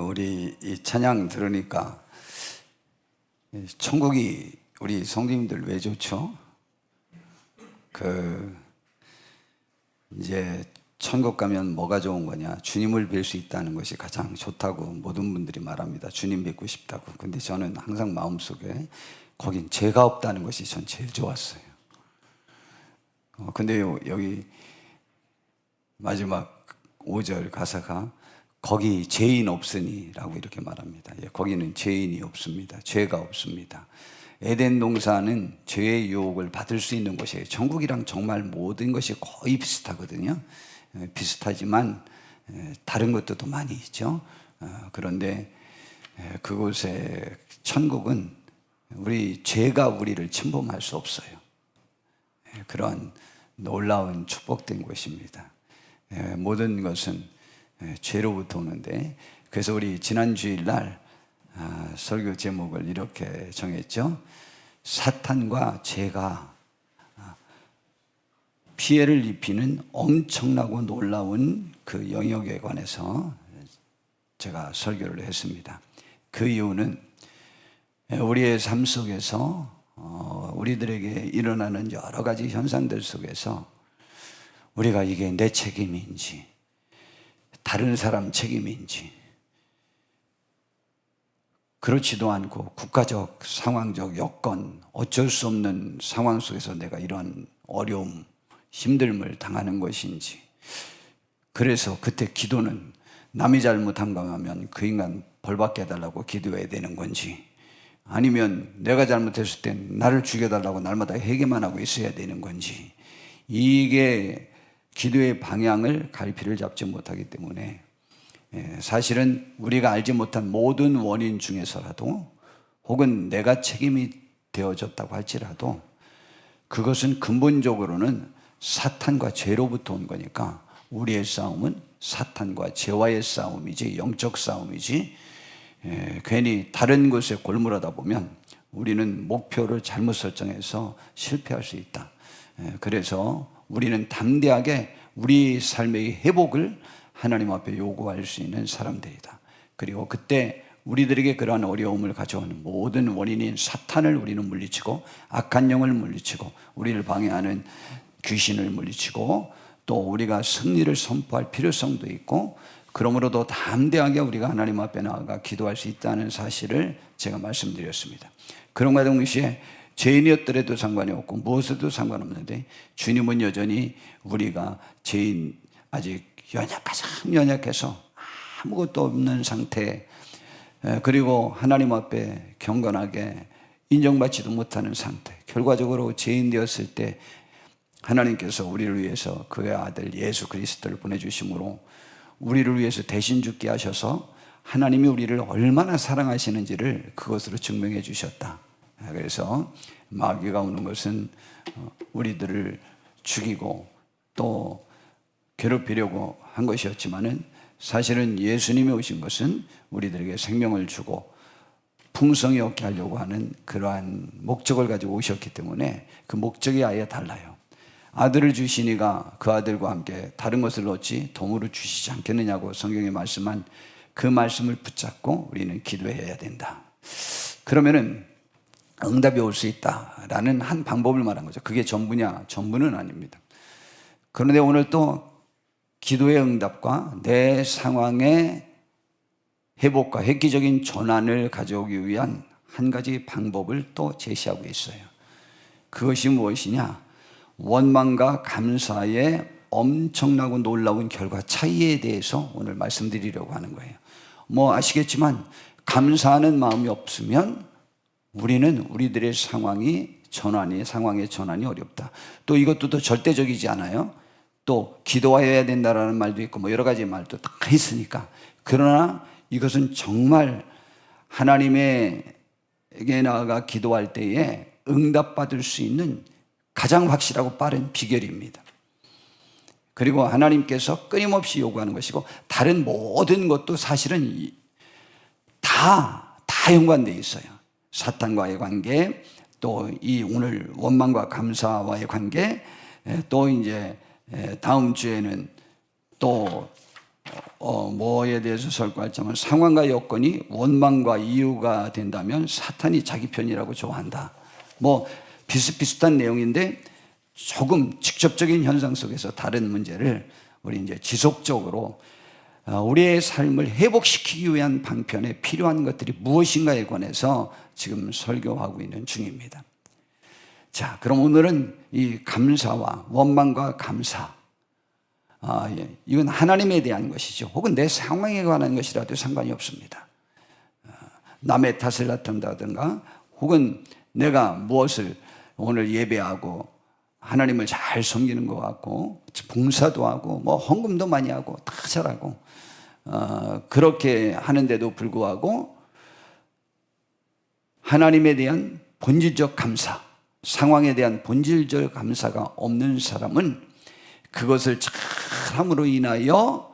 우리 이 찬양 들으니까 천국이 우리 성도님들 왜 좋죠? 이제 천국 가면 뭐가 좋은 거냐? 주님을 뵐 수 있다는 것이 가장 좋다고 모든 분들이 말합니다. 주님 뵙고 싶다고. 근데 저는 항상 마음속에 거긴 죄가 없다는 것이 전 제일 좋았어요. 근데 여기 마지막 5절 가사가 거기 죄인 없으니 라고 이렇게 말합니다. 거기는 죄인이 없습니다. 죄가 없습니다. 에덴 동산은 죄의 유혹을 받을 수 있는 곳이에요. 천국이랑 정말 모든 것이 거의 비슷하거든요. 비슷하지만 다른 것도 많이 있죠. 그런데 그곳의 천국은 우리 죄가 우리를 침범할 수 없어요. 그런 놀라운 축복된 곳입니다. 모든 것은 죄로부터 오는데, 그래서 우리 지난 주일날 설교 제목을 이렇게 정했죠. 사탄과 죄가 피해를 입히는 엄청나고 놀라운 그 영역에 관해서 제가 설교를 했습니다. 그 이유는 우리의 삶 속에서 우리들에게 일어나는 여러 가지 현상들 속에서 우리가 이게 내 책임인지 다른 사람 책임인지, 그렇지도 않고 국가적 상황적 여건, 어쩔 수 없는 상황 속에서 내가 이런 어려움, 힘듦을 당하는 것인지, 그래서 그때 기도는 남이 잘못한 거 하면 그 인간 벌받게 해달라고 기도해야 되는 건지, 아니면 내가 잘못했을 땐 나를 죽여달라고 날마다 회개만 하고 있어야 되는 건지, 이게 기도의 방향을 갈피를 잡지 못하기 때문에 사실은 우리가 알지 못한 모든 원인 중에서라도, 혹은 내가 책임이 되어졌다고 할지라도 그것은 근본적으로는 사탄과 죄로부터 온 거니까 우리의 싸움은 사탄과 죄와의 싸움이지, 영적 싸움이지, 괜히 다른 곳에 골몰하다 보면 우리는 목표를 잘못 설정해서 실패할 수 있다. 그래서 우리는 담대하게 우리 삶의 회복을 하나님 앞에 요구할 수 있는 사람들이다. 그리고 그때 우리들에게 그러한 어려움을 가져오는 모든 원인인 사탄을 우리는 물리치고, 악한 영을 물리치고, 우리를 방해하는 귀신을 물리치고, 또 우리가 승리를 선포할 필요성도 있고, 그러므로도 담대하게 우리가 하나님 앞에 나아가 기도할 수 있다는 사실을 제가 말씀드렸습니다. 그런가 동시에 죄인이었더라도 상관이 없고 무엇에도 상관없는데, 주님은 여전히 우리가 죄인, 아직 가장 연약해서 아무것도 없는 상태, 그리고 하나님 앞에 경건하게 인정받지도 못하는 상태, 결과적으로 죄인 되었을 때 하나님께서 우리를 위해서 그의 아들 예수 그리스도를 보내주심으로 우리를 위해서 대신 죽게 하셔서 하나님이 우리를 얼마나 사랑하시는지를 그것으로 증명해 주셨다. 그래서 마귀가 오는 것은 우리들을 죽이고 또 괴롭히려고 한 것이었지만은, 사실은 예수님이 오신 것은 우리들에게 생명을 주고 풍성히 얻게 하려고 하는 그러한 목적을 가지고 오셨기 때문에 그 목적이 아예 달라요. 아들을 주시니가 그 아들과 함께 다른 것을 얻지 도무로 주시지 않겠느냐고 성경에 말씀한 그 말씀을 붙잡고 우리는 기도해야 된다. 그러면은 응답이 올 수 있다라는 한 방법을 말한 거죠. 그게 전부냐? 전부는 아닙니다. 그런데 오늘 또 기도의 응답과 내 상황의 회복과 획기적인 전환을 가져오기 위한 한 가지 방법을 또 제시하고 있어요. 그것이 무엇이냐? 원망과 감사의 엄청나고 놀라운 결과 차이에 대해서 오늘 말씀드리려고 하는 거예요. 아시겠지만 감사하는 마음이 없으면 우리는 우리들의 상황의 전환이 어렵다. 또 이것도 또 절대적이지 않아요. 또 기도해야 된다라는 말도 있고 여러 가지 말도 다 있으니까. 그러나 이것은 정말 하나님에게 나아가 기도할 때에 응답받을 수 있는 가장 확실하고 빠른 비결입니다. 그리고 하나님께서 끊임없이 요구하는 것이고, 다른 모든 것도 사실은 다 연관되어 있어요. 사탄과의 관계, 또 이 오늘 원망과 감사와의 관계, 또 이제 다음 주에는 또 뭐에 대해서 설교할자면 상황과 여건이 원망과 이유가 된다면 사탄이 자기 편이라고 좋아한다. 뭐 비슷비슷한 내용인데 조금 직접적인 현상 속에서 다른 문제를 우리 이제 지속적으로 우리의 삶을 회복시키기 위한 방편에 필요한 것들이 무엇인가에 관해서 지금 설교하고 있는 중입니다. 자, 그럼 오늘은 이 감사와 원망과 감사, 이건 하나님에 대한 것이죠. 혹은 내 상황에 관한 것이라도 상관이 없습니다. 남의 탓을 맡는다든가 혹은 내가 무엇을 오늘 예배하고 하나님을 잘 섬기는 것 같고 봉사도 하고 뭐 헌금도 많이 하고 다 잘하고 그렇게 하는데도 불구하고 하나님에 대한 본질적 감사, 상황에 대한 본질적 감사가 없는 사람은 그것을 참으로 인하여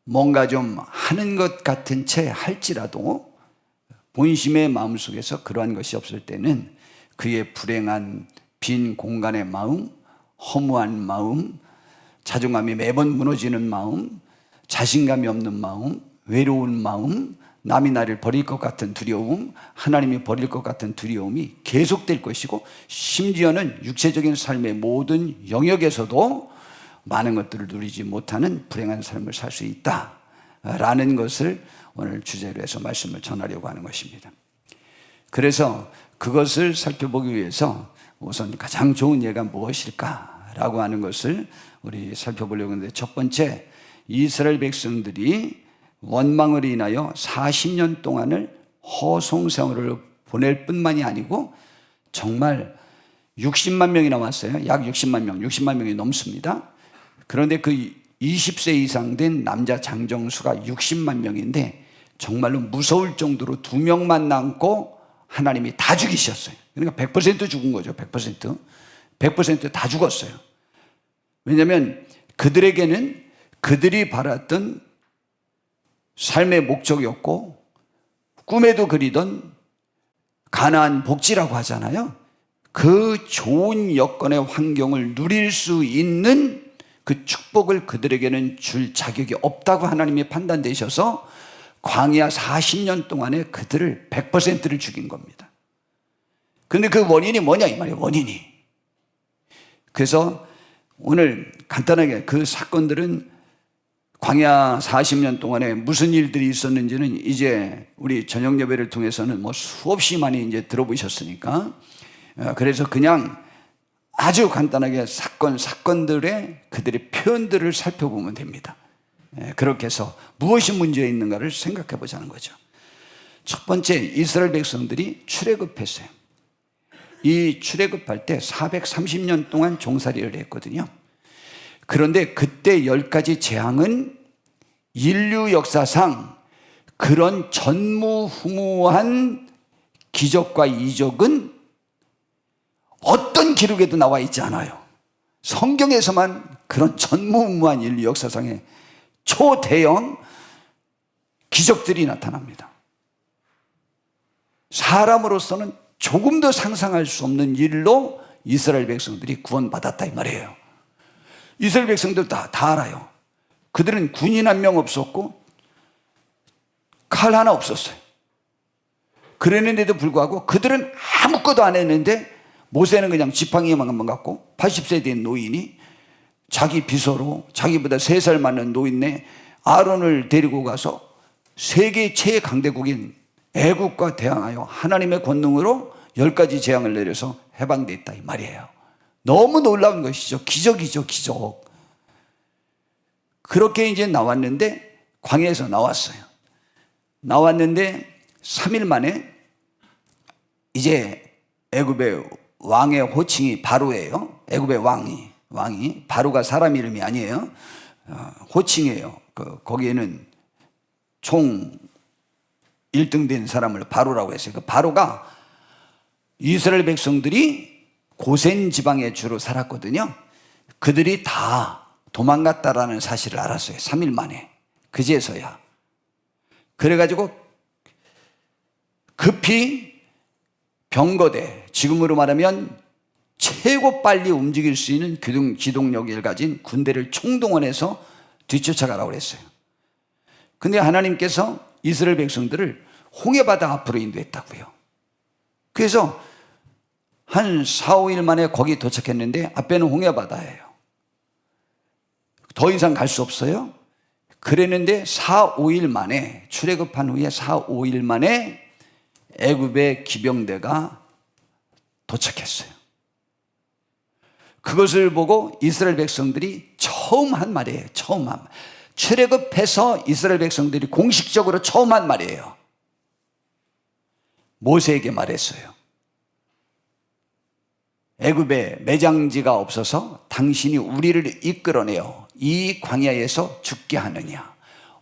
뭔가 좀 하는 것 같은 채 할지라도 본심의 마음속에서 그러한 것이 없을 때는 그의 불행한 빈 공간의 마음, 허무한 마음, 자존감이 매번 무너지는 마음, 자신감이 없는 마음, 외로운 마음, 남이 나를 버릴 것 같은 두려움, 하나님이 버릴 것 같은 두려움이 계속될 것이고 심지어는 육체적인 삶의 모든 영역에서도 많은 것들을 누리지 못하는 불행한 삶을 살 수 있다라는 것을 오늘 주제로 해서 말씀을 전하려고 하는 것입니다. 그래서 그것을 살펴보기 위해서 우선 가장 좋은 예가 무엇일까라고 하는 것을 우리 살펴보려고 하는데, 첫 번째, 이스라엘 백성들이 원망으로 인하여 40년 동안을 허송세월을 보낼 뿐만이 아니고 정말 60만 명이 남았어요. 약 60만 명이 넘습니다. 그런데 그 20세 이상 된 남자 장정수가 60만 명인데 정말로 무서울 정도로 2명만 남고 하나님이 다 죽이셨어요. 그러니까 100% 죽은 거죠. 100% 다 죽었어요. 왜냐하면 그들에게는 그들이 바랐던 삶의 목적이었고 꿈에도 그리던 가나안 복지라고 하잖아요. 그 좋은 여건의 환경을 누릴 수 있는 그 축복을 그들에게는 줄 자격이 없다고 하나님이 판단되셔서 광야 40년 동안에 그들을 100%를 죽인 겁니다. 그런데 그 원인이 뭐냐 이 말이에요. 원인이. 그래서 오늘 간단하게 그 사건들은 광야 40년 동안에 무슨 일들이 있었는지는 이제 우리 저녁 예배를 통해서는 뭐 수없이 많이 이제 들어보셨으니까, 그래서 그냥 아주 간단하게 사건들의 그들의 표현들을 살펴보면 됩니다. 그렇게 해서 무엇이 문제 있는가를 생각해 보자는 거죠. 첫 번째, 이스라엘 백성들이 출애굽했어요. 이 출애굽할 때 430년 동안 종살이를 했거든요. 그런데 그때 10가지 재앙은 인류 역사상 그런 전무후무한 기적과 이적은 어떤 기록에도 나와 있지 않아요. 성경에서만 그런 전무후무한 인류 역사상의 초대형 기적들이 나타납니다. 사람으로서는 조금도 상상할 수 없는 일로 이스라엘 백성들이 구원받았다 이 말이에요. 이스라엘 백성들 다 알아요. 그들은 군인 한 명 없었고 칼 하나 없었어요. 그랬는데도 불구하고 그들은 아무것도 안 했는데 모세는 그냥 지팡이만 갖고 80세 된 노인이 자기 비서로 자기보다 3살 많은 노인네 아론을 데리고 가서 세계 최강대국인 애국과 대항하여 하나님의 권능으로 10가지 재앙을 내려서 해방됐다 이 말이에요. 너무 놀라운 것이죠. 기적이죠, 기적. 그렇게 이제 나왔는데 광야에서 나왔는데 3일 만에 이제 애굽의 왕의 호칭이 바로예요. 애굽의 왕이 바로가 사람 이름이 아니에요. 호칭이에요. 거기에는 총 1등 된 사람을 바로라고 했어요. 그 바로가 이스라엘 백성들이 고센 지방에 주로 살았거든요. 그들이 다 도망갔다라는 사실을 알았어요. 3일 만에. 그제서야. 그래가지고 급히 병거대, 지금으로 말하면 최고 빨리 움직일 수 있는 기동력을 가진 군대를 총동원해서 뒤쫓아가라고 그랬어요. 근데 하나님께서 이스라엘 백성들을 홍해바다 앞으로 인도했다고요. 그래서 한 4, 5일 만에 거기 도착했는데 앞에는 홍해바다예요. 더 이상 갈 수 없어요. 그랬는데 4, 5일 만에, 출애굽한 후에 4, 5일 만에 애굽의 기병대가 도착했어요. 그것을 보고 이스라엘 백성들이 처음 한 말이에요. 처음 한 말. 출애굽해서 이스라엘 백성들이 공식적으로 처음 한 말이에요. 모세에게 말했어요. 애굽에 매장지가 없어서 당신이 우리를 이끌어내어 이 광야에서 죽게 하느냐?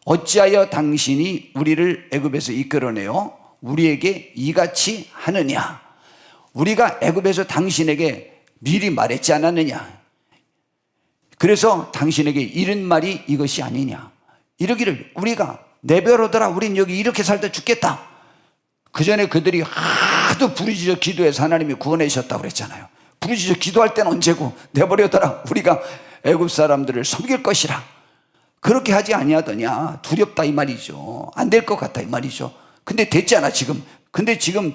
어찌하여 당신이 우리를 애굽에서 이끌어내어 우리에게 이같이 하느냐? 우리가 애굽에서 당신에게 미리 말했지 않았느냐? 그래서 당신에게 이른 말이 이것이 아니냐? 이러기를 우리가 내버려둬라, 우린 여기 이렇게 살다 죽겠다. 그 전에 그들이 하도 부르짖어 기도해서 하나님이 구원해주셨다고 그랬잖아요. 부르짖어 기도할 때는 언제고, 내버려둬라, 우리가 애굽 사람들을 섬길 것이라. 그렇게 하지 아니하더냐? 두렵다 이 말이죠. 안 될 것 같다 이 말이죠. 근데 됐잖아 지금. 근데 지금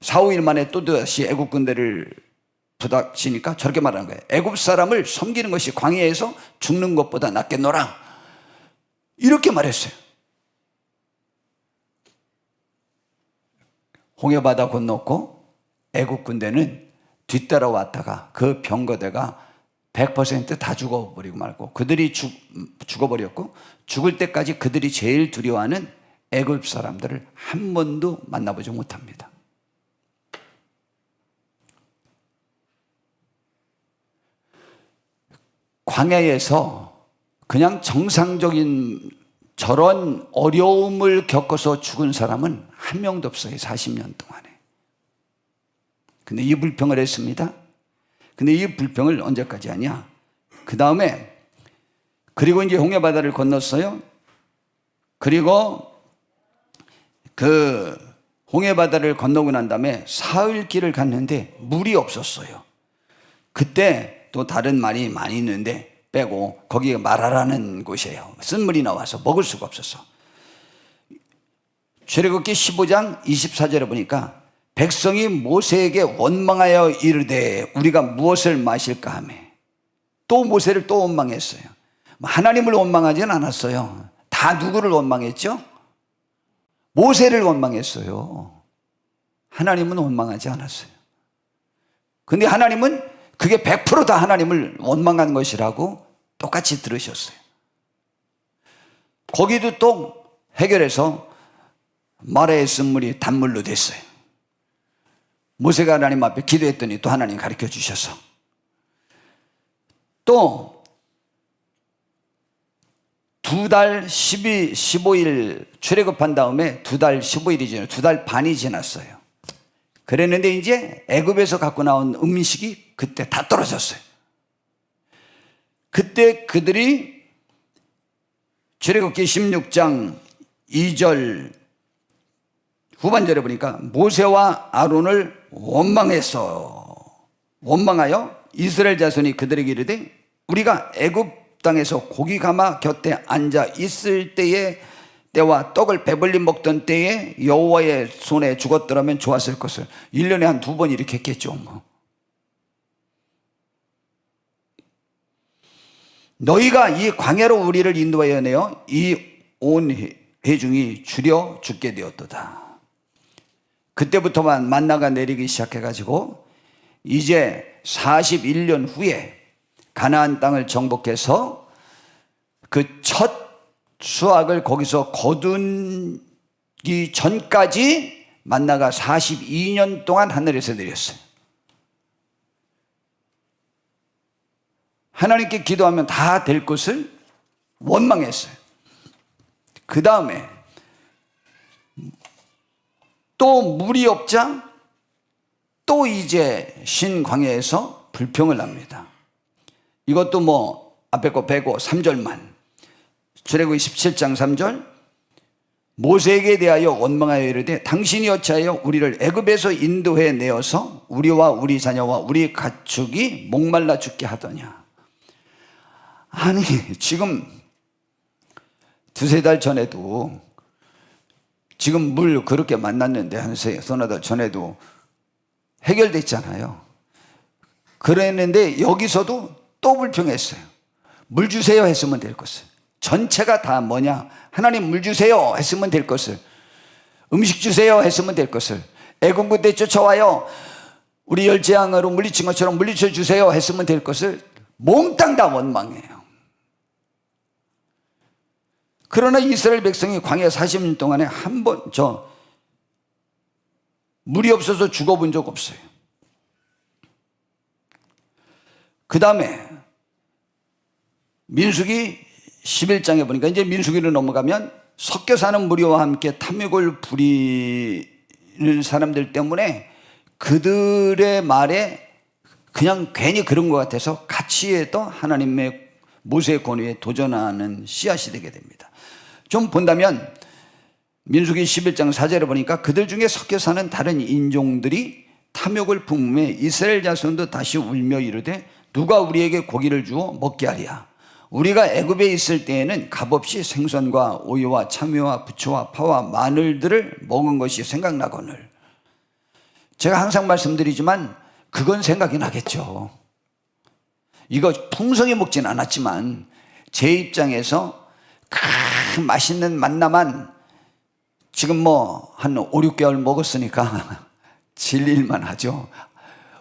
4, 5일 만에 또다시 애굽 군대를 부닥치니까 저렇게 말하는 거예요. 애굽 사람을 섬기는 것이 광야에서 죽는 것보다 낫겠노라. 이렇게 말했어요. 홍해바다 건넜고 애굽 군대는 뒤따라왔다가 그 병거대가 100% 다 죽어버리고 말고, 그들이 죽어버렸고, 죽을 때까지 그들이 제일 두려워하는 애굽 사람들을 한 번도 만나보지 못합니다. 광야에서 그냥 정상적인 저런 어려움을 겪어서 죽은 사람은 한 명도 없어요. 40년 동안에. 근데 이 불평을 했습니다. 근데 이 불평을 언제까지 하냐? 그 다음에, 그리고 이제 홍해바다를 건넜어요. 그리고 그 홍해바다를 건너고 난 다음에 사흘 길을 갔는데 물이 없었어요. 그때 또 다른 말이 많이 있는데 빼고 거기가 마라라는 곳이에요. 쓴물이 나와서 먹을 수가 없었어. 출애굽기 15장 24절에 보니까 백성이 모세에게 원망하여 이르되 우리가 무엇을 마실까 하며, 또 모세를 또 원망했어요. 하나님을 원망하지는 않았어요. 다 누구를 원망했죠? 모세를 원망했어요. 하나님은 원망하지 않았어요. 근데 하나님은 그게 100% 다 하나님을 원망한 것이라고 똑같이 들으셨어요. 거기도 또 해결해서 마라의 쓴물이 단물로 됐어요. 모세가 하나님 앞에 기도했더니 또 하나님 가르쳐 주셔서, 또 2달 15일 출애굽한 다음에 2달 15일이 지났어요. 2달 반이 지났어요. 그랬는데 이제 애굽에서 갖고 나온 음식이 그때 다 떨어졌어요. 그때 그들이 출애굽기 16장 2절 후반절에 보니까 모세와 아론을 원망하여 이스라엘 자손이 그들에게 이르되 우리가 애굽 땅에서 고기 가마 곁에 앉아 있을 때와 떡을 배불리 먹던 때에 여호와의 손에 죽었더라면 좋았을 것을. 1년에 한 2번 이렇게 했겠죠. 너희가 이 광야로 우리를 인도하여 내어 이 온 회중이 줄여 죽게 되었도다. 그때부터만 만나가 내리기 시작해가지고 이제 41년 후에 가나안 땅을 정복해서 그 첫 수확을 거기서 거두기 전까지 만나가 42년 동안 하늘에서 내렸어요. 하나님께 기도하면 다 될 것을 원망했어요. 그 다음에 또 물이 없자 또 이제 신광야에서 불평을 합니다. 이것도 뭐 앞에 거 빼고 3절만. 출애굽기 17장 3절, 모세에게 대하여 원망하여 이르되 당신이 어찌하여 우리를 애굽에서 인도해 내어서 우리와 우리 자녀와 우리 가축이 목말라 죽게 하더냐. 아니 지금 두세 달 전에도 지금 물 그렇게 만났는데 한 서너 달 전에도 해결됐잖아요. 그랬는데 여기서도 또 불평했어요. 물 주세요 했으면 될 것을. 전체가 다 뭐냐, 하나님 물 주세요 했으면 될 것을, 음식 주세요 했으면 될 것을, 애굽 때 쫓아와요 우리 열재앙으로 물리친 것처럼 물리쳐 주세요 했으면 될 것을 몽땅 다 원망해요. 그러나 이스라엘 백성이 광야 40년 동안에 한 번 물이 없어서 죽어본 적 없어요. 그 다음에 민수기 11장에 보니까, 이제 민수기로 넘어가면 섞여 사는 무리와 함께 탐욕을 부리는 사람들 때문에 그들의 말에 그냥 괜히 그런 것 같아서 같이 해도 하나님의 모세의 권위에 도전하는 씨앗이 되게 됩니다. 좀 본다면 민수기 11장 4절에 보니까 그들 중에 섞여 사는 다른 인종들이 탐욕을 품음에 이스라엘 자손도 다시 울며 이르되 누가 우리에게 고기를 주어 먹게 하랴. 우리가 애굽에 있을 때에는 값없이 생선과 오이와 참외와 부초와 파와 마늘들을 먹은 것이 생각나거늘. 제가 항상 말씀드리지만 그건 생각이 나겠죠. 이거 풍성히 먹진 않았지만 제 입장에서 맛있는 만나만 지금 뭐 한 5, 6개월 먹었으니까 질릴만 하죠.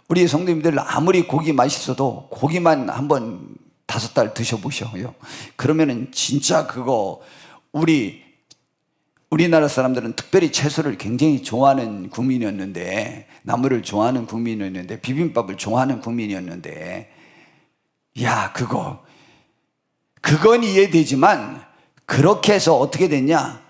우리 성도님들 아무리 고기 맛있어도 고기만 한번 5달 드셔보셔요. 그러면은 진짜 그거 우리나라 사람들은 특별히 채소를 굉장히 좋아하는 국민이었는데, 나물을 좋아하는 국민이었는데, 비빔밥을 좋아하는 국민이었는데, 야 그건 이해되지만 그렇게 해서 어떻게 됐냐,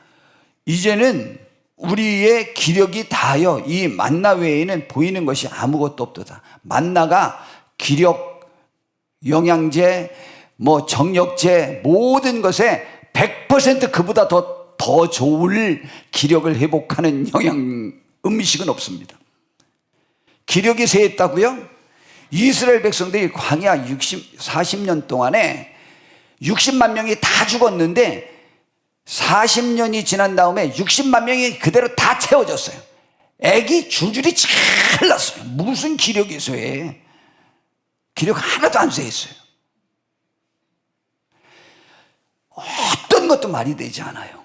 이제는 우리의 기력이 다하여 이 만나 외에는 보이는 것이 아무것도 없도다. 만나가 기력, 영양제, 뭐 정력제, 모든 것에 100% 그보다 더 좋을 기력을 회복하는 음식은 없습니다. 기력이 쇠했다고요? 이스라엘 백성들이 광야 40년 동안에 60만 명이 다 죽었는데 40년이 지난 다음에 60만 명이 그대로 다 채워졌어요. 애기 줄줄이 잘 났어요. 무슨 기력이 쇠해? 기력 하나도 안 쇠했어요. 어떤 것도 말이 되지 않아요.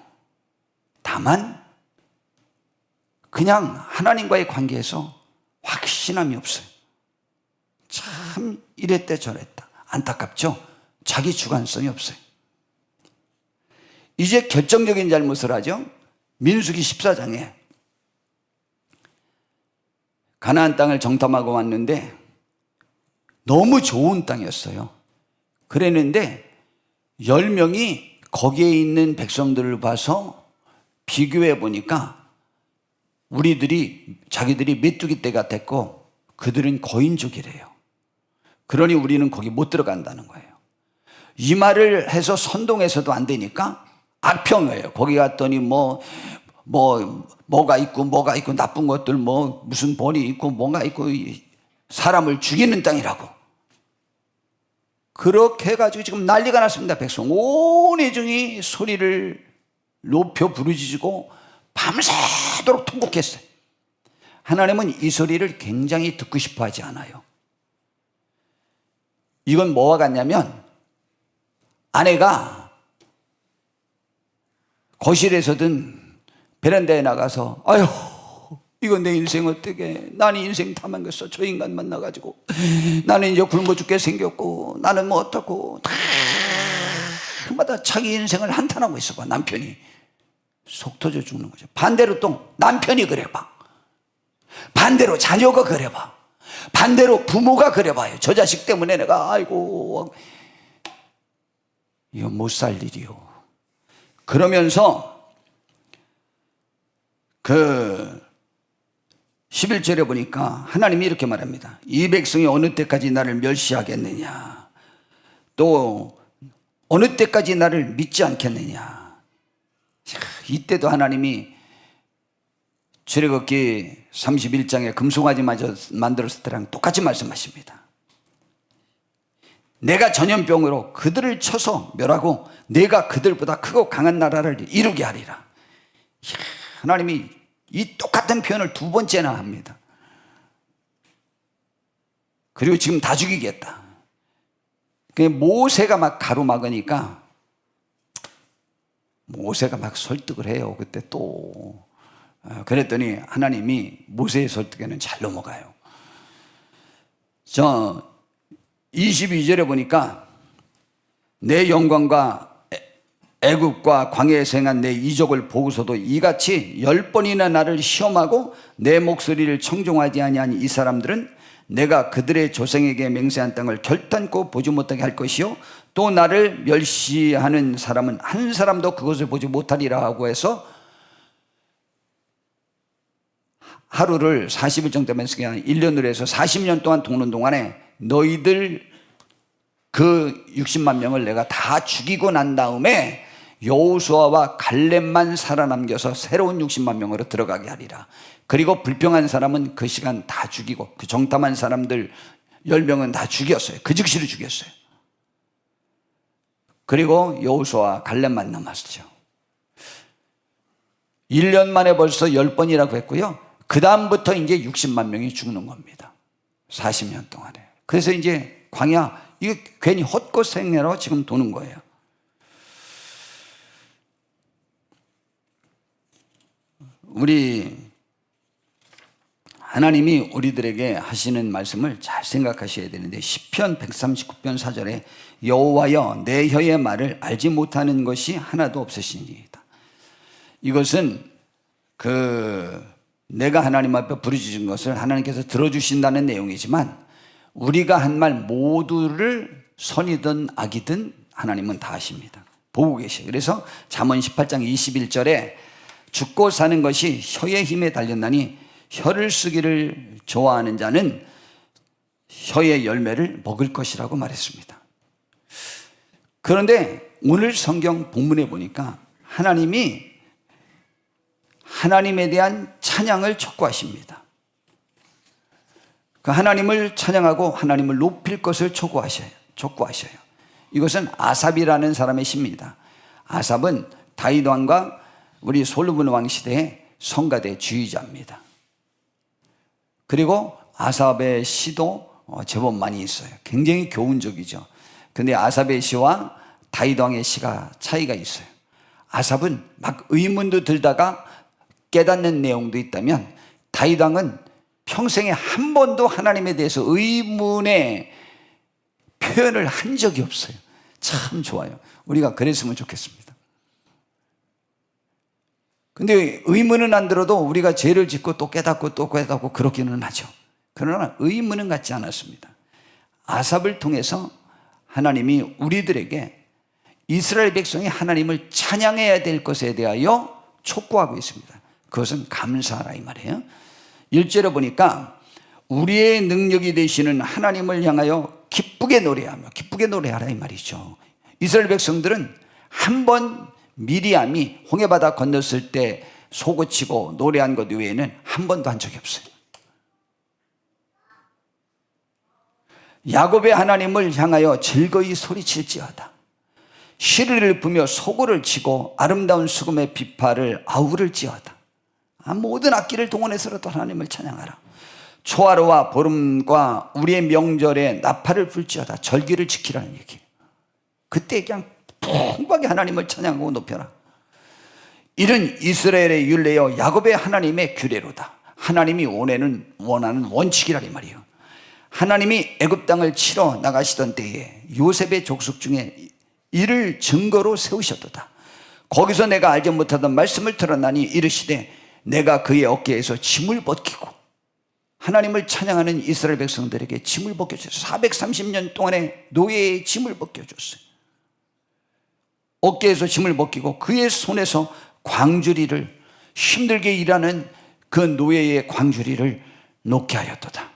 다만 그냥 하나님과의 관계에서 확신함이 없어요. 참 이랬대 저랬다. 안타깝죠? 자기 주관성이 없어요. 이제 결정적인 잘못을 하죠. 민수기 14장에 가나안 땅을 정탐하고 왔는데 너무 좋은 땅이었어요. 그랬는데 10명이 거기에 있는 백성들을 봐서 비교해 보니까 자기들이 메뚜기 떼 같았고 그들은 거인족이래요. 그러니 우리는 거기 못 들어간다는 거예요. 이 말을 해서 선동해서도 안 되니까 악평이에요. 거기 갔더니 뭐가 있고 나쁜 것들 무슨 본이 있고 뭐가 있고 사람을 죽이는 땅이라고. 그렇게 해가지고 지금 난리가 났습니다. 백성 온 회중이 소리를 높여 부르짖고 밤새도록 통곡했어요. 하나님은 이 소리를 굉장히 듣고 싶어 하지 않아요. 이건 뭐와 같냐면 아내가 거실에서든 베란다에 나가서 아휴 이건 내 인생 어떻게, 나는 인생 다 망겼어. 저 인간 만나가지고 나는 이제 굶어 죽게 생겼고 나는 뭐 어떻고 다마다 자기 인생을 한탄하고 있어 봐. 남편이 속 터져 죽는 거죠. 반대로 또 남편이 그래봐. 반대로 자녀가 그래봐. 반대로 부모가 그래봐요. 저 자식 때문에 내가 아이고 이거 못 살 일이요. 그러면서 11절에 보니까 하나님이 이렇게 말합니다. 이 백성이 어느 때까지 나를 멸시하겠느냐, 또 어느 때까지 나를 믿지 않겠느냐. 이때도 하나님이 출애굽기 31장에 금송아지 만들었을 때랑 똑같이 말씀하십니다. 내가 전염병으로 그들을 쳐서 멸하고 내가 그들보다 크고 강한 나라를 이루게 하리라. 이야, 하나님이 이 똑같은 표현을 두 번째나 합니다. 그리고 지금 다 죽이겠다. 모세가 막 가로막으니까 모세가 막 설득을 해요. 그때 또 그랬더니 하나님이 모세의 설득에는 잘 넘어가요. 22절에 보니까 내 영광과 애굽과 광야에서 행한 내 이적을 보고서도 이같이 10번이나 나를 시험하고 내 목소리를 청종하지 아니한 이 사람들은 내가 그들의 조상에게 맹세한 땅을 결단코 보지 못하게 할 것이요 또 나를 멸시하는 사람은 한 사람도 그것을 보지 못하리라 하고 해서 하루를 40일 정도면서 그냥 1년으로 해서 40년 동안 돕는 동안에 너희들 그 60만 명을 내가 다 죽이고 난 다음에 여호수아와 갈렙만 살아남겨서 새로운 60만 명으로 들어가게 하리라. 그리고 불평한 사람은 그 시간 다 죽이고 그 정탐한 사람들 10명은 다 죽였어요. 그 즉시로 죽였어요. 그리고 여호수아와 갈렙만 남았죠. 1년 만에 벌써 10번이라고 했고요. 그 다음부터 이제 60만 명이 죽는 겁니다. 40년 동안에. 그래서 이제 광야, 이게 괜히 헛것생애로 지금 도는 거예요. 우리 하나님이 우리들에게 하시는 말씀을 잘 생각하셔야 되는데 시편 139편 4절에 여호와여 내 혀의 말을 알지 못하는 것이 하나도 없으시니이다. 이것은 내가 하나님 앞에 부르짖은 것을 하나님께서 들어주신다는 내용이지만 우리가 한 말 모두를 선이든 악이든 하나님은 다 아십니다. 보고 계셔요. 그래서 잠언 18장 21절에 죽고 사는 것이 혀의 힘에 달렸나니 혀를 쓰기를 좋아하는 자는 혀의 열매를 먹을 것이라고 말했습니다. 그런데 오늘 성경 본문에 보니까 하나님이 하나님에 대한 찬양을 촉구하십니다. 그 하나님을 찬양하고 하나님을 높일 것을 촉구하셔요. 이것은 아삽이라는 사람의 시입니다. 아삽은 다윗 왕과 우리 솔로몬 왕 시대의 성가대 지휘자입니다. 그리고 아삽의 시도 제법 많이 있어요. 굉장히 교훈적이죠. 근데 아삽의 시와 다윗 왕의 시가 차이가 있어요. 아삽은 막 의문도 들다가 깨닫는 내용도 있다면 다윗 왕은 평생에 한 번도 하나님에 대해서 의문의 표현을 한 적이 없어요. 참 좋아요. 우리가 그랬으면 좋겠습니다. 근데 의문은 안 들어도 우리가 죄를 짓고 또 깨닫고 그렇기는 하죠. 그러나 의문은 갖지 않았습니다. 아삽을 통해서 하나님이 우리들에게 이스라엘 백성이 하나님을 찬양해야 될 것에 대하여 촉구하고 있습니다. 그것은 감사하라 이 말이에요. 1절에 보니까 우리의 능력이 되시는 하나님을 향하여 기쁘게 노래하라 이 말이죠. 이스라엘 백성들은 한 번 미리암이 홍해바다 건넜을 때 소고치고 노래한 것 외에는 한 번도 한 적이 없어요. 야곱의 하나님을 향하여 즐거이 소리칠지어다. 시리를 부며 소고를 치고 아름다운 수금의 비파를 아우를지어다. 모든 악기를 동원해서라도 하나님을 찬양하라. 초하루와 보름과 우리의 명절에 나팔을 불지어다. 절기를 지키라는 얘기예요. 그때 그냥 풍부하게 하나님을 찬양하고 높여라. 이는 이스라엘의 율례여 야곱의 하나님의 규례로다. 하나님이 원하는 원칙이라 이 말이에요. 하나님이 애굽 땅을 치러 나가시던 때에 요셉의 족속 중에 이를 증거로 세우셨도다. 거기서 내가 알지 못하던 말씀을 들었나니 이르시되 내가 그의 어깨에서 짐을 벗기고 하나님을 찬양하는 이스라엘 백성들에게 짐을 벗겨줬어요. 430년 동안의 노예의 짐을 벗겨줬어요. 어깨에서 짐을 벗기고 그의 손에서 광주리를 힘들게 일하는 그 노예의 광주리를 놓게 하였도다.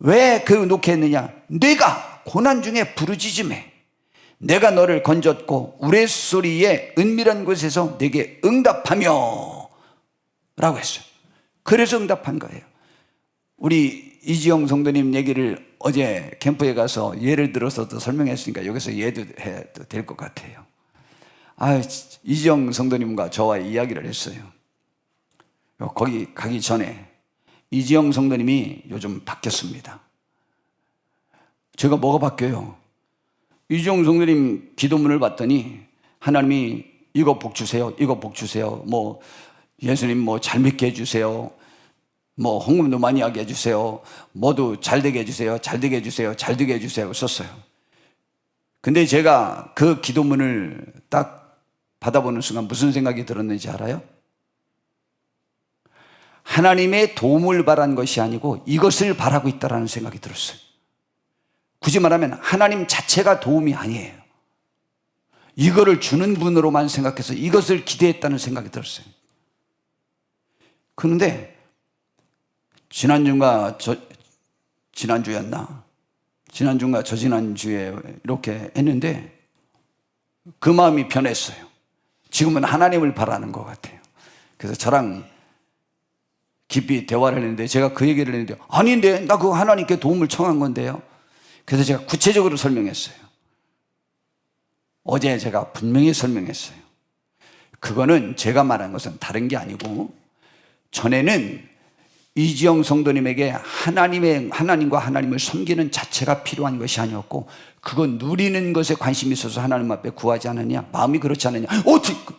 왜 그 놓게 했느냐? 내가 고난 중에 부르짖음에 내가 너를 건졌고 우레소리의 은밀한 곳에서 내게 응답하며 라고 했어요. 그래서 응답한 거예요. 우리 이지영 성도님 얘기를 어제 캠프에 가서 예를 들어서도 설명했으니까 여기서 예도 해도 될 것 같아요. 이지영 성도님과 저와 이야기를 했어요. 거기 가기 전에 이지영 성도님이 요즘 바뀌었습니다. 제가 뭐가 바뀌어요? 이지영 성도님 기도문을 봤더니 하나님이 이거 복 주세요, 이거 복 주세요, 뭐 예수님 뭐 잘 믿게 해주세요, 뭐 헌금도 많이 하게 해주세요, 모두 잘 되게 해주세요, 잘 되게 해주세요, 잘 되게 해주세요 썼어요. 근데 제가 그 기도문을 딱 받아보는 순간 무슨 생각이 들었는지 알아요? 하나님의 도움을 바란 것이 아니고 이것을 바라고 있다는 생각이 들었어요. 굳이 말하면 하나님 자체가 도움이 아니에요. 이거를 주는 분으로만 생각해서 이것을 기대했다는 생각이 들었어요. 그런데 지난주인가 저지난주에 이렇게 했는데 그 마음이 변했어요. 지금은 하나님을 바라는 것 같아요. 그래서 저랑 깊이 대화를 했는데 제가 그 얘기를 했는데 아닌데 나 그거 하나님께 도움을 청한 건데요. 그래서 제가 구체적으로 설명했어요. 어제 제가 분명히 설명했어요. 그거는 제가 말한 것은 다른 게 아니고 전에는 이지영 성도님에게 하나님과 하나님을 섬기는 자체가 필요한 것이 아니었고 그건 누리는 것에 관심이 있어서 하나님 앞에 구하지 않느냐, 마음이 그렇지 않느냐.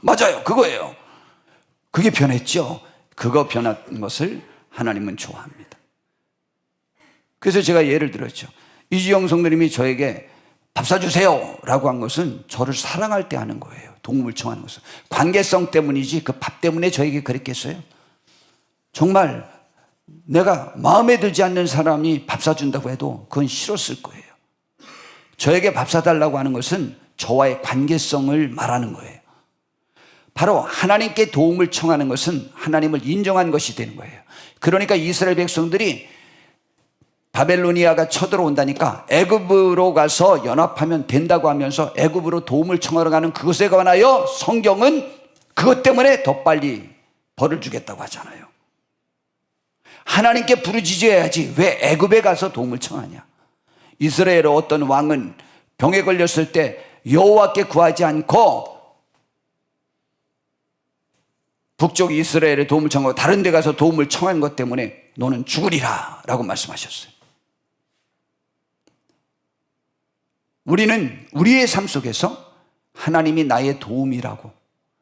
맞아요, 그거예요. 그게 변했죠. 그거 변한 것을 하나님은 좋아합니다. 그래서 제가 예를 들었죠. 이지영 성도님이 저에게 밥 사주세요 라고 한 것은 저를 사랑할 때 하는 거예요. 도움을 청하는 것은 관계성 때문이지 그 밥 때문에 저에게 그랬겠어요? 정말 내가 마음에 들지 않는 사람이 밥 사준다고 해도 그건 싫었을 거예요. 저에게 밥 사달라고 하는 것은 저와의 관계성을 말하는 거예요. 바로 하나님께 도움을 청하는 것은 하나님을 인정한 것이 되는 거예요. 그러니까 이스라엘 백성들이 바벨로니아가 쳐들어온다니까 애굽으로 가서 연합하면 된다고 하면서 애굽으로 도움을 청하러 가는 그것에 관하여 성경은 그것 때문에 더 빨리 벌을 주겠다고 하잖아요. 하나님께 부르짖어야지 왜 애굽에 가서 도움을 청하냐. 이스라엘의 어떤 왕은 병에 걸렸을 때 여호와께 구하지 않고 북쪽 이스라엘의 도움을 청하고 다른 데 가서 도움을 청한 것 때문에 너는 죽으리라 라고 말씀하셨어요. 우리는 우리의 삶 속에서 하나님이 나의 도움이라고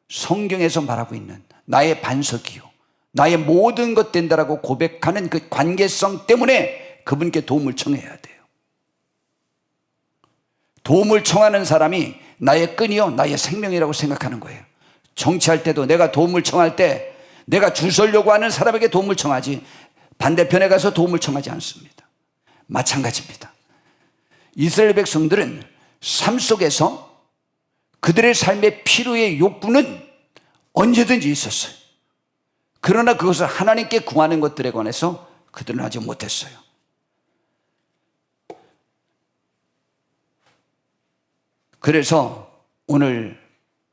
성경에서 말하고 있는 나의 반석이요 나의 모든 것 된다라고 고백하는 그 관계성 때문에 그분께 도움을 청해야 돼요. 도움을 청하는 사람이 나의 끈이요 나의 생명이라고 생각하는 거예요. 정치할 때도 내가 도움을 청할 때 내가 줄 서려고 하는 사람에게 도움을 청하지 반대편에 가서 도움을 청하지 않습니다. 마찬가지입니다. 이스라엘 백성들은 삶 속에서 그들의 삶의 필요의 욕구는 언제든지 있었어요. 그러나 그것을 하나님께 구하는 것들에 관해서 그들은 하지 못했어요. 그래서 오늘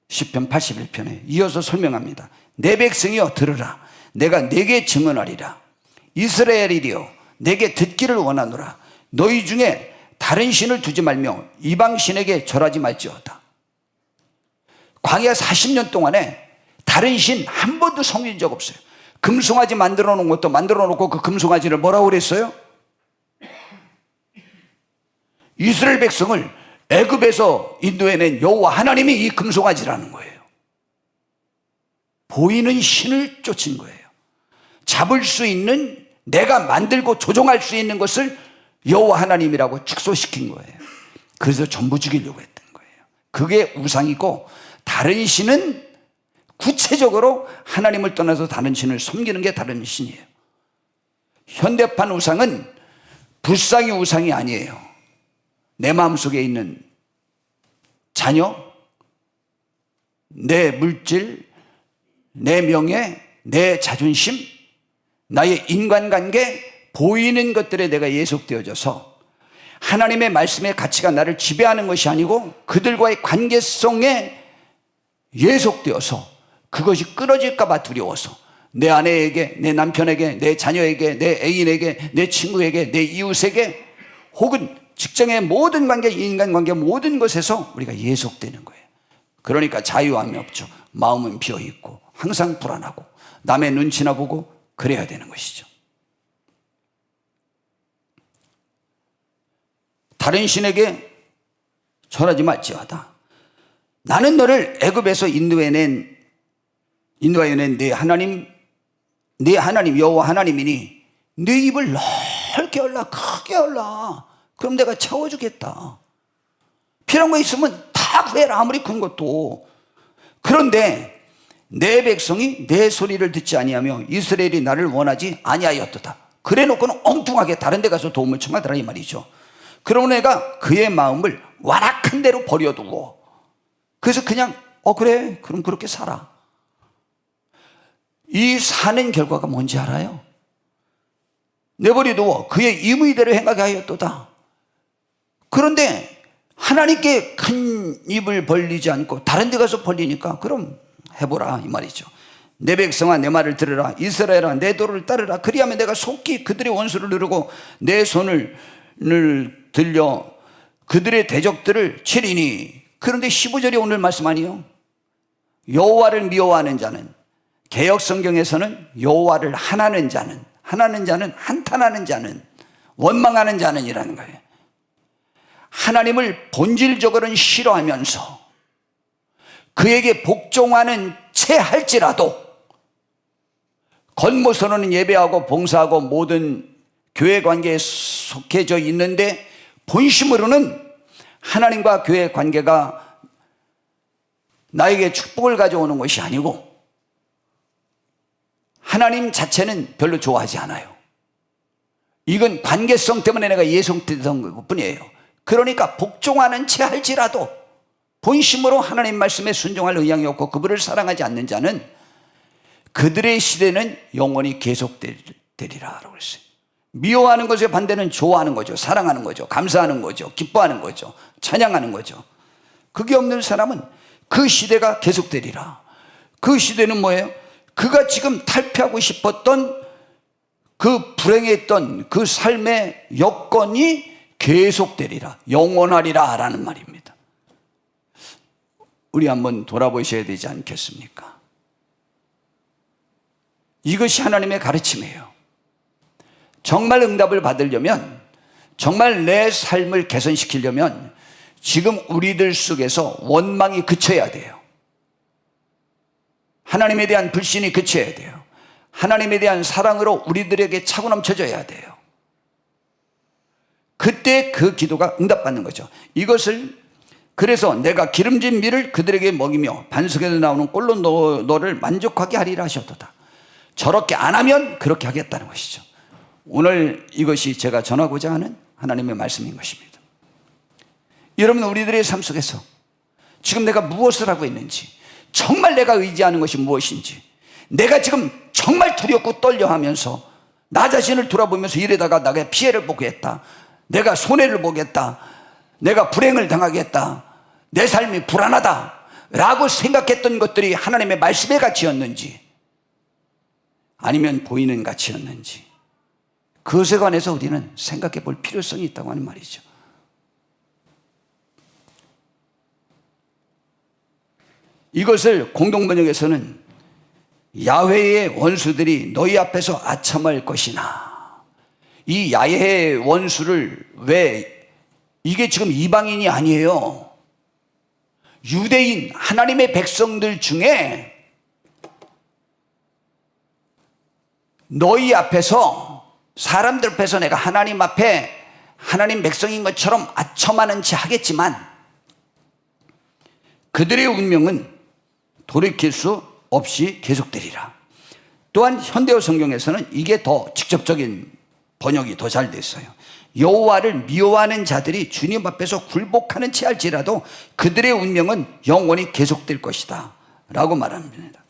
시편 81편에 이어서 설명합니다. 내 백성이여 들으라. 내가 네게 증언하리라. 이스라엘이여 내게 듣기를 원하노라. 너희 중에 다른 신을 두지 말며 이방 신에게 절하지 말지어다. 광야 40년 동안에 다른 신 한 번도 섬긴 적 없어요. 금송아지 만들어 놓은 것도 만들어 놓고 그 금송아지를 뭐라고 그랬어요? 이스라엘 백성을 애굽에서 인도해낸 여호와 하나님이 이 금송아지라는 거예요. 보이는 신을 쫓은 거예요. 잡을 수 있는 내가 만들고 조종할 수 있는 것을 여호와 하나님이라고 축소시킨 거예요. 그래서 전부 죽이려고 했던 거예요. 그게 우상이고 다른 신은 구체적으로 하나님을 떠나서 다른 신을 섬기는 게 다른 신이에요. 현대판 우상은 불상의 우상이 아니에요. 내 마음속에 있는 자녀, 내 물질, 내 명예, 내 자존심, 나의 인간관계, 보이는 것들에 내가 예속되어져서 하나님의 말씀의 가치가 나를 지배하는 것이 아니고 그들과의 관계성에 예속되어서 그것이 끊어질까 봐 두려워서 내 아내에게, 내 남편에게, 내 자녀에게, 내 애인에게, 내 친구에게, 내 이웃에게 혹은 직장의 모든 관계, 인간관계 모든 것에서 우리가 예속되는 거예요. 그러니까 자유함이 없죠. 마음은 비어있고 항상 불안하고 남의 눈치나 보고 그래야 되는 것이죠. 다른 신에게 절하지 말지어다. 나는 너를 애굽에서 인도하여 낸 네 하나님 여호와 하나님이니 네 입을 넓게 열라, 크게 열라. 그럼 내가 채워주겠다. 필요한 거 있으면 다 구해라, 아무리 큰 것도. 그런데 내 백성이 내 소리를 듣지 아니하며 이스라엘이 나를 원하지 아니하였도다. 그래 놓고는 엉뚱하게 다른 데 가서 도움을 청하더라 이 말이죠. 그러면 내가 그의 마음을 완악한 대로 버려두고, 그래서 그냥 그래, 그럼 그렇게 살아. 이 사는 결과가 뭔지 알아요? 내버려두어 그의 임의대로 행하게 하였도다. 그런데 하나님께 큰 입을 벌리지 않고 다른 데 가서 벌리니까 그럼 해보라 이 말이죠. 내 백성아 내 말을 들으라. 이스라엘아 내 도를 따르라. 그리하면 내가 속히 그들의 원수를 누르고 내 손을 들려 그들의 대적들을 치리니. 그런데 15절이 오늘 말씀 아니에요? 여호와를 미워하는 자는, 개역 성경에서는 여호와를 한하는 자는, 한탄하는 자는, 원망하는 자는 이라는 거예요. 하나님을 본질적으로는 싫어하면서 그에게 복종하는 채 할지라도 겉모습으로는 예배하고 봉사하고 모든 교회 관계에 속해져 있는데 본심으로는 하나님과 교회 관계가 나에게 축복을 가져오는 것이 아니고 하나님 자체는 별로 좋아하지 않아요. 이건 관계성 때문에 내가 예속되던 것 뿐이에요. 그러니까 복종하는 채 할지라도 본심으로 하나님 말씀에 순종할 의향이 없고 그분을 사랑하지 않는 자는 그들의 시대는 영원히 계속되리라 라고 했어요. 미워하는 것의 반대는 좋아하는 거죠. 사랑하는 거죠. 감사하는 거죠. 기뻐하는 거죠. 찬양하는 거죠. 그게 없는 사람은 그 시대가 계속되리라. 그 시대는 뭐예요? 그가 지금 탈피하고 싶었던 그 불행했던 그 삶의 여건이 계속되리라, 영원하리라 라는 말입니다. 우리 한번 돌아보셔야 되지 않겠습니까? 이것이 하나님의 가르침이에요. 정말 응답을 받으려면, 정말 내 삶을 개선시키려면 지금 우리들 속에서 원망이 그쳐야 돼요. 하나님에 대한 불신이 그쳐야 돼요. 하나님에 대한 사랑으로 우리들에게 차고 넘쳐져야 돼요. 그때 그 기도가 응답받는 거죠. 이것을 그래서 내가 기름진 밀을 그들에게 먹이며 반석에서 나오는 꼴로 너를 만족하게 하리라 하셨도다. 저렇게 안 하면 그렇게 하겠다는 것이죠. 오늘 이것이 제가 전하고자 하는 하나님의 말씀인 것입니다. 여러분, 우리들의 삶 속에서 지금 내가 무엇을 하고 있는지, 정말 내가 의지하는 것이 무엇인지, 내가 지금 정말 두렵고 떨려하면서 나 자신을 돌아보면서 이러다가 나가 피해를 보겠다, 내가 손해를 보겠다, 내가 불행을 당하겠다, 내 삶이 불안하다 라고 생각했던 것들이 하나님의 말씀의 가치였는지 아니면 보이는 가치였는지, 그것에 관해서 우리는 생각해 볼 필요성이 있다고 하는 말이죠. 이것을 공동번역에서는 야훼의 원수들이 너희 앞에서 아첨할 것이나, 이 야훼의 원수를 왜, 이게 지금 이방인이 아니에요. 유대인 하나님의 백성들 중에 너희 앞에서, 사람들 앞에서 내가 하나님 앞에 하나님 백성인 것처럼 아첨하는 채 하겠지만 그들의 운명은 돌이킬 수 없이 계속되리라. 또한 현대어 성경에서는 이게 더 직접적인 번역이 더 잘 됐어요. 여호와를 미워하는 자들이 주님 앞에서 굴복하는 채 할지라도 그들의 운명은 영원히 계속될 것이다 라고 말합니다.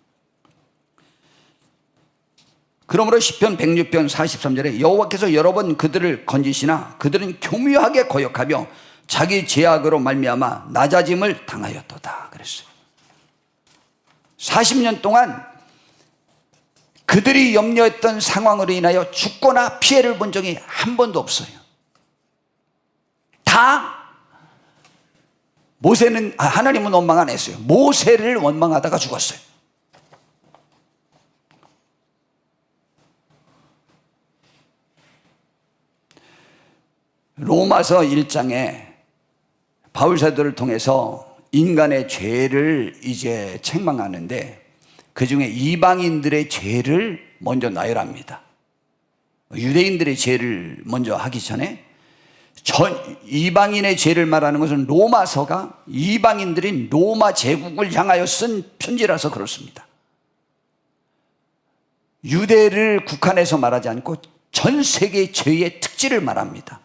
그러므로 시편 106편 43절에 여호와께서 여러 번 그들을 건지시나 그들은 교묘하게 거역하며 자기 죄악으로 말미암아 낮아짐을 당하였도다 그랬어요. 40년 동안 그들이 염려했던 상황으로 인하여 죽거나 피해를 본 적이 한 번도 없어요. 다 하나님은 원망 안 했어요. 모세를 원망하다가 죽었어요. 로마서 1장에 바울사도를 통해서 인간의 죄를 이제 책망하는데 그 중에 이방인들의 죄를 먼저 나열합니다. 유대인들의 죄를 먼저 하기 전에 이방인의 죄를 말하는 것은 로마서가 이방인들인 로마 제국을 향하여 쓴 편지라서 그렇습니다. 유대를 국한해서 말하지 않고 전 세계의 죄의 특질을 말합니다.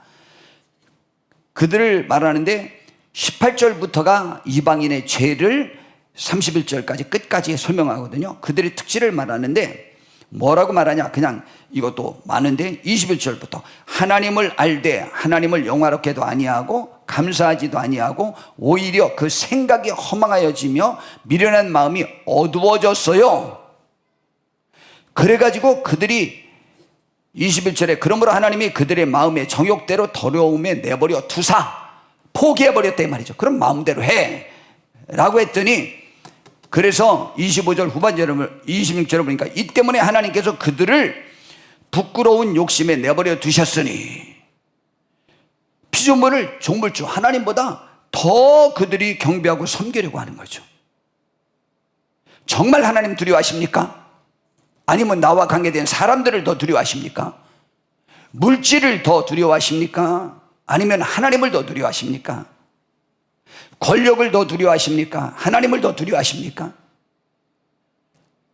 그들을 말하는데 18절부터가 이방인의 죄를 31절까지 끝까지 설명하거든요. 그들의 특질을 말하는데 뭐라고 말하냐? 그냥 이것도 많은데 21절부터 하나님을 알되 하나님을 영화롭게도 아니하고 감사하지도 아니하고 오히려 그 생각이 허망하여지며 미련한 마음이 어두워졌어요. 그래가지고 그들이 21절에 그러므로 하나님이 그들의 마음의 정욕대로 더러움에 내버려 두사 포기해버렸다 이 말이죠. 그럼 마음대로 해 라고 했더니 그래서 25절 후반절을 26절을 보니까 이 때문에 하나님께서 그들을 부끄러운 욕심에 내버려 두셨으니 피조물을 종물주 하나님보다 더 그들이 경배하고 섬기려고 하는 거죠. 정말 하나님 두려워하십니까? 아니면 나와 관계된 사람들을 더 두려워하십니까? 물질을 더 두려워하십니까? 아니면 하나님을 더 두려워하십니까? 권력을 더 두려워하십니까? 하나님을 더 두려워하십니까?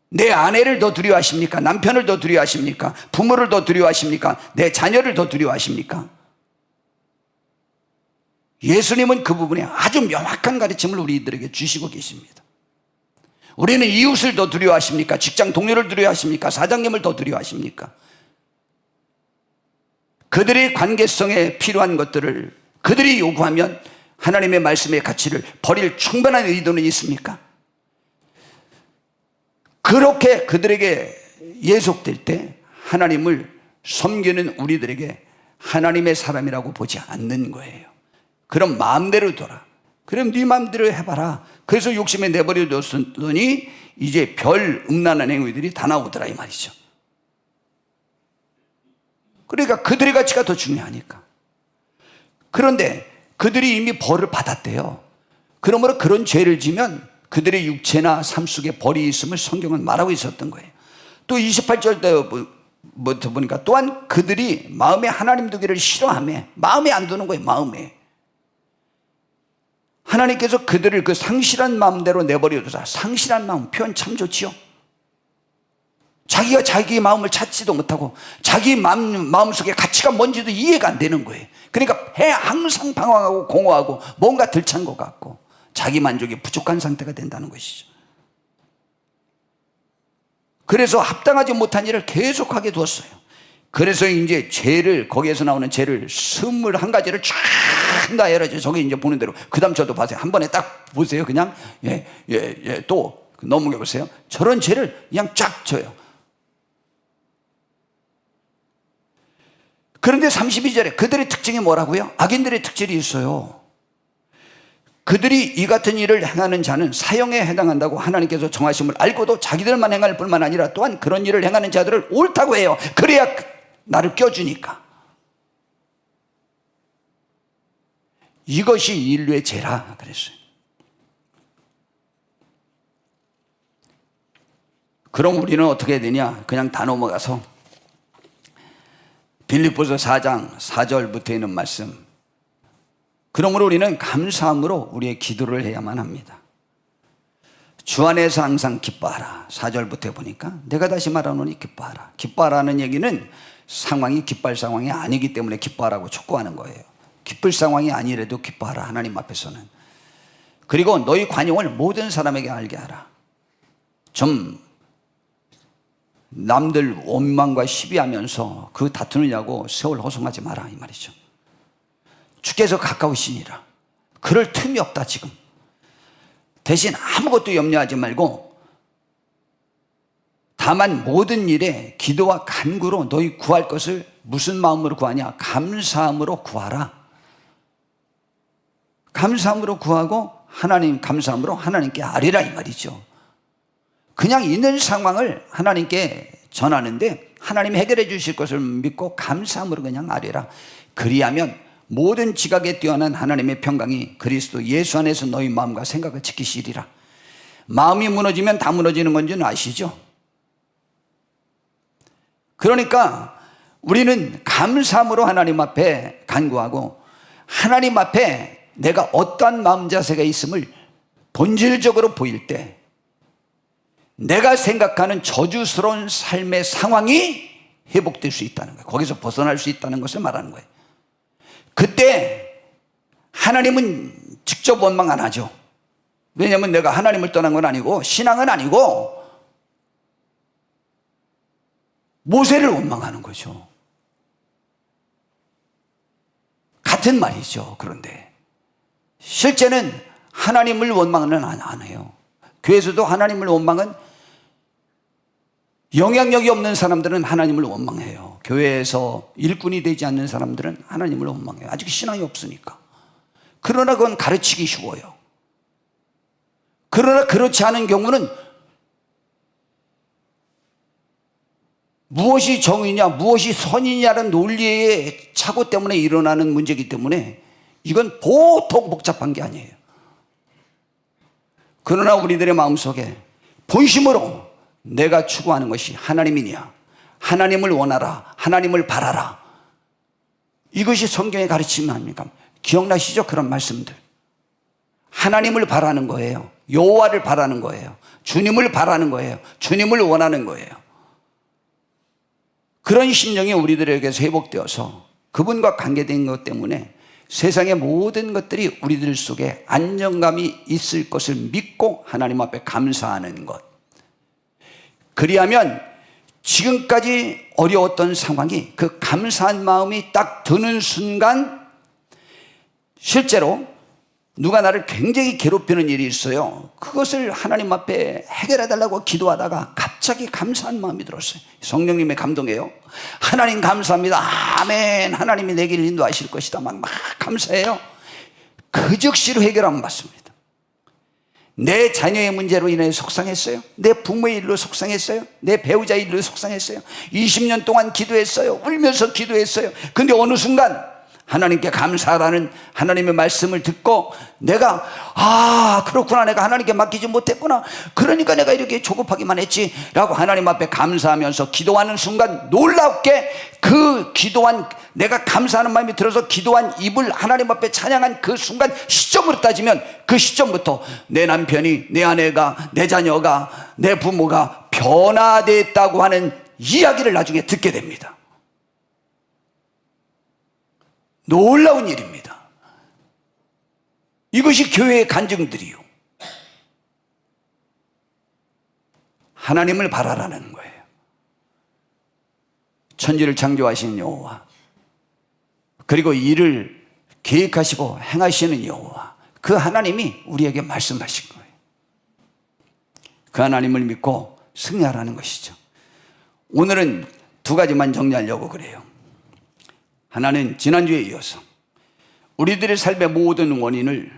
내 아내를 더 두려워하십니까? 남편을 더 두려워하십니까? 부모를 더 두려워하십니까? 내 자녀를 더 두려워하십니까? 예수님은 그 부분에 아주 명확한 가르침을 우리들에게 주시고 계십니다. 우리는 이웃을 더 두려워하십니까? 직장 동료를 두려워하십니까? 사장님을 더 두려워하십니까? 그들의 관계성에 필요한 것들을 그들이 요구하면 하나님의 말씀의 가치를 버릴 충분한 의도는 있습니까? 그렇게 그들에게 예속될 때 하나님을 섬기는 우리들에게 하나님의 사람이라고 보지 않는 거예요. 그럼 마음대로 둬라. 그럼 네 마음대로 해봐라. 그래서 욕심에 내버려 뒀더니 이제 별 음란한 행위들이 다 나오더라 이 말이죠. 그러니까 그들의 가치가 더 중요하니까. 그런데 그들이 이미 벌을 받았대요. 그러므로 그런 죄를 지면 그들의 육체나 삶 속에 벌이 있음을 성경은 말하고 있었던 거예요. 또 28절부터 보니까 또한 그들이 마음에 하나님 두기를 싫어하며 마음에 안 두는 거예요. 마음에 하나님께서 그들을 그 상실한 마음대로 내버려 두자. 상실한 마음 표현 참 좋지요. 자기가 자기 마음을 찾지도 못하고 자기 마음속에 가치가 뭔지도 이해가 안 되는 거예요. 그러니까 항상 방황하고 공허하고 뭔가 들찬 것 같고 자기 만족이 부족한 상태가 된다는 것이죠. 그래서 합당하지 못한 일을 계속하게 두었어요. 그래서 이제 죄를, 거기에서 나오는 죄를 21가지를 쫙 나열하죠. 저기 이제 보는 대로. 그 다음 저도 봐세요. 한 번에 딱 보세요. 그냥 또 넘어가 보세요. 저런 죄를 그냥 쫙 줘요. 그런데 32절에 그들의 특징이 뭐라고요? 악인들의 특질이 있어요. 그들이 이 같은 일을 행하는 자는 사형에 해당한다고 하나님께서 정하심을 알고도 자기들만 행할 뿐만 아니라 또한 그런 일을 행하는 자들을 옳다고 해요. 그래야 나를 껴주니까. 이것이 인류의 죄라 그랬어요. 그럼 우리는 어떻게 해야 되냐? 그냥 다 넘어가서 빌립보서 4장 4절부터 있는 말씀. 그러므로 우리는 감사함으로 우리의 기도를 해야만 합니다. 주 안에서 항상 기뻐하라. 4절부터 보니까 내가 다시 말하노니 기뻐하라. 기뻐하라는 얘기는 상황이 기뻐할 상황이 아니기 때문에 기뻐하라고 촉구하는 거예요. 기쁠 상황이 아니래도 기뻐하라. 하나님 앞에서는. 그리고 너희 관용을 모든 사람에게 알게 하라. 좀 남들 원망과 시비하면서 그 다투느냐고 세월 허송하지 마라 이 말이죠. 주께서 가까우시니라. 그럴 틈이 없다 지금. 대신 아무것도 염려하지 말고 다만 모든 일에 기도와 간구로 너희 구할 것을 무슨 마음으로 구하냐? 감사함으로 구하라. 감사함으로 구하고 하나님 감사함으로 하나님께 아뢰라 이 말이죠. 그냥 있는 상황을 하나님께 전하는데 하나님이 해결해 주실 것을 믿고 감사함으로 그냥 아뢰라. 그리하면 모든 지각에 뛰어난 하나님의 평강이 그리스도 예수 안에서 너희 마음과 생각을 지키시리라. 마음이 무너지면 다 무너지는 건지는 아시죠? 그러니까 우리는 감사함으로 하나님 앞에 간구하고 하나님 앞에 내가 어떠한 마음 자세가 있음을 본질적으로 보일 때 내가 생각하는 저주스러운 삶의 상황이 회복될 수 있다는 거예요. 거기서 벗어날 수 있다는 것을 말하는 거예요. 그때 하나님은 직접 원망 안 하죠. 왜냐하면 내가 하나님을 떠난 건 아니고 신앙은 아니고 모세를 원망하는 거죠. 같은 말이죠. 그런데 실제는 하나님을 원망은 안 해요. 교회에서도 하나님을 원망은 영향력이 없는 사람들은 하나님을 원망해요. 교회에서 일꾼이 되지 않는 사람들은 하나님을 원망해요. 아직 신앙이 없으니까. 그러나 그건 가르치기 쉬워요. 그러나 그렇지 않은 경우는 무엇이 정의냐 무엇이 선이냐는 논리의 착오 때문에 일어나는 문제이기 때문에 이건 보통 복잡한 게 아니에요. 그러나 우리들의 마음속에 본심으로 내가 추구하는 것이 하나님이냐, 하나님을 원하라, 하나님을 바라라, 이것이 성경의 가르침이 아닙니까? 기억나시죠? 그런 말씀들. 하나님을 바라는 거예요. 여호와를 바라는 거예요. 주님을 바라는 거예요. 주님을 원하는 거예요. 그런 심령이 우리들에게서 회복되어서 그분과 관계된 것 때문에 세상의 모든 것들이 우리들 속에 안정감이 있을 것을 믿고 하나님 앞에 감사하는 것. 그리하면 지금까지 어려웠던 상황이 그 감사한 마음이 딱 드는 순간 실제로 누가 나를 굉장히 괴롭히는 일이 있어요. 그것을 하나님 앞에 해결해 달라고 기도하다가 갑자기 감사한 마음이 들었어요. 성령님의 감동이에요. 하나님 감사합니다. 아멘. 하나님이 내 길 인도하실 것이다. 막 감사해요. 그 즉시로 해결하면 받습니다. 내 자녀의 문제로 인해 속상했어요. 내 부모의 일로 속상했어요. 내 배우자의 일로 속상했어요. 20년 동안 기도했어요. 울면서 기도했어요. 근데 어느 순간 하나님께 감사하라는 하나님의 말씀을 듣고 내가 그렇구나, 내가 하나님께 맡기지 못했구나, 그러니까 내가 이렇게 조급하기만 했지 라고 하나님 앞에 감사하면서 기도하는 순간 놀랍게 그 기도한, 내가 감사하는 마음이 들어서 기도한 입을 하나님 앞에 찬양한 그 순간 시점으로 따지면 그 시점부터 내 남편이, 내 아내가, 내 자녀가, 내 부모가 변화됐다고 하는 이야기를 나중에 듣게 됩니다. 놀라운 일입니다. 이것이 교회의 간증들이요. 하나님을 바라라는 거예요. 천지를 창조하시는 여호와, 그리고 이를 계획하시고 행하시는 여호와, 그 하나님이 우리에게 말씀하신 거예요. 그 하나님을 믿고 승리하라는 것이죠. 오늘은 두 가지만 정리하려고 그래요. 하나는 지난주에 이어서 우리들의 삶의 모든 원인을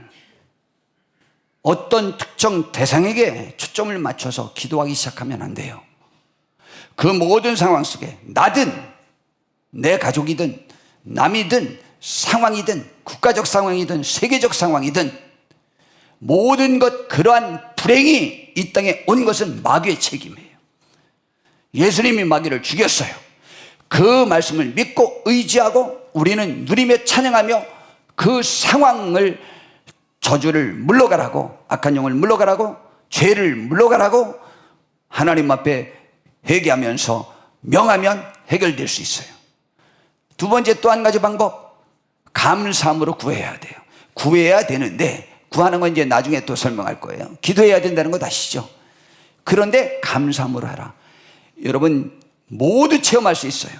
어떤 특정 대상에게 초점을 맞춰서 기도하기 시작하면 안 돼요. 그 모든 상황 속에 나든 내 가족이든 남이든 상황이든 국가적 상황이든 세계적 상황이든 모든 것, 그러한 불행이 이 땅에 온 것은 마귀의 책임이에요. 예수님이 마귀를 죽였어요. 그 말씀을 믿고 의지하고 우리는 누리며 찬양하며 그 상황을, 저주를 물러가라고, 악한 영을 물러가라고, 죄를 물러가라고 하나님 앞에 회개하면서 명하면 해결될 수 있어요. 두 번째, 또 한 가지 방법, 감사함으로 구해야 돼요. 구해야 되는데, 구하는 건 이제 나중에 또 설명할 거예요. 기도해야 된다는 거 아시죠? 그런데 감사함으로 하라. 여러분 모두 체험할 수 있어요.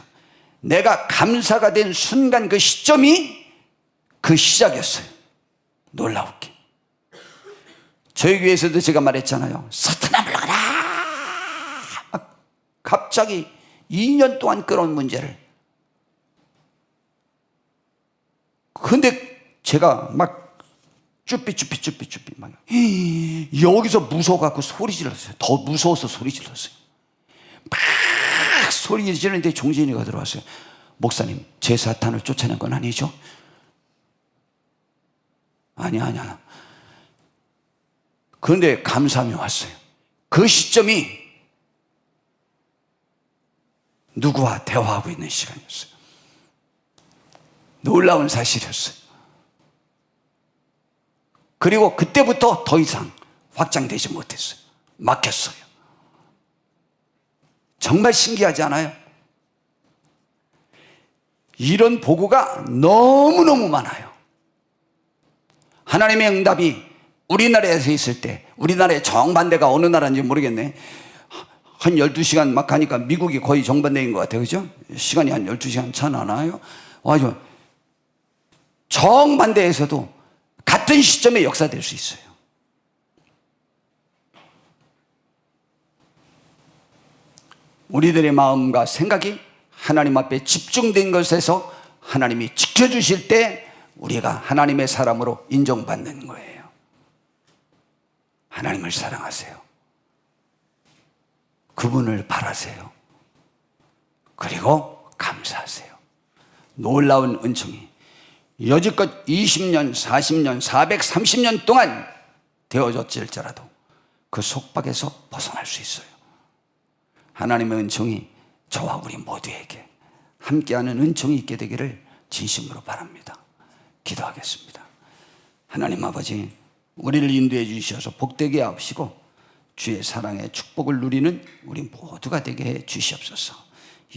내가 감사가 된 순간 그 시점이 그 시작이었어요. 놀라웠게. 저희 교회에서도 제가 말했잖아요. 사탄아 물러가라. 갑자기 2년 동안 끌어온 문제를. 근데 제가 막 쭈삐 막 여기서 무서워갖고 소리 질렀어요. 더 무서워서 소리 질렀어요. 막 소리 지르는데 종진이가 들어왔어요. 목사님, 제 사탄을 쫓아낸 건 아니죠? 아니야. 그런데 감사함이 왔어요. 그 시점이 누구와 대화하고 있는 시간이었어요. 놀라운 사실이었어요. 그리고 그때부터 더 이상 확장되지 못했어요. 막혔어요. 정말 신기하지 않아요? 이런 보고가 너무너무 많아요. 하나님의 응답이 우리나라에서 있을 때, 우리나라의 정반대가 어느 나라인지 모르겠네. 한 12시간 막 가니까 미국이 거의 정반대인 것 같아요. 그죠? 시간이 한 12시간 차 나나요? 아주 정반대에서도 같은 시점에 역사될 수 있어요. 우리들의 마음과 생각이 하나님 앞에 집중된 것에서 하나님이 지켜주실 때 우리가 하나님의 사람으로 인정받는 거예요. 하나님을 사랑하세요. 그분을 바라세요. 그리고 감사하세요. 놀라운 은총이 여지껏 20년, 40년, 430년 동안 되어졌을지라도 그 속박에서 벗어날 수 있어요. 하나님의 은총이 저와 우리 모두에게 함께하는 은총이 있게 되기를 진심으로 바랍니다. 기도하겠습니다. 하나님 아버지, 우리를 인도해 주셔서 복되게 하옵시고 주의 사랑의 축복을 누리는 우리 모두가 되게 해 주시옵소서.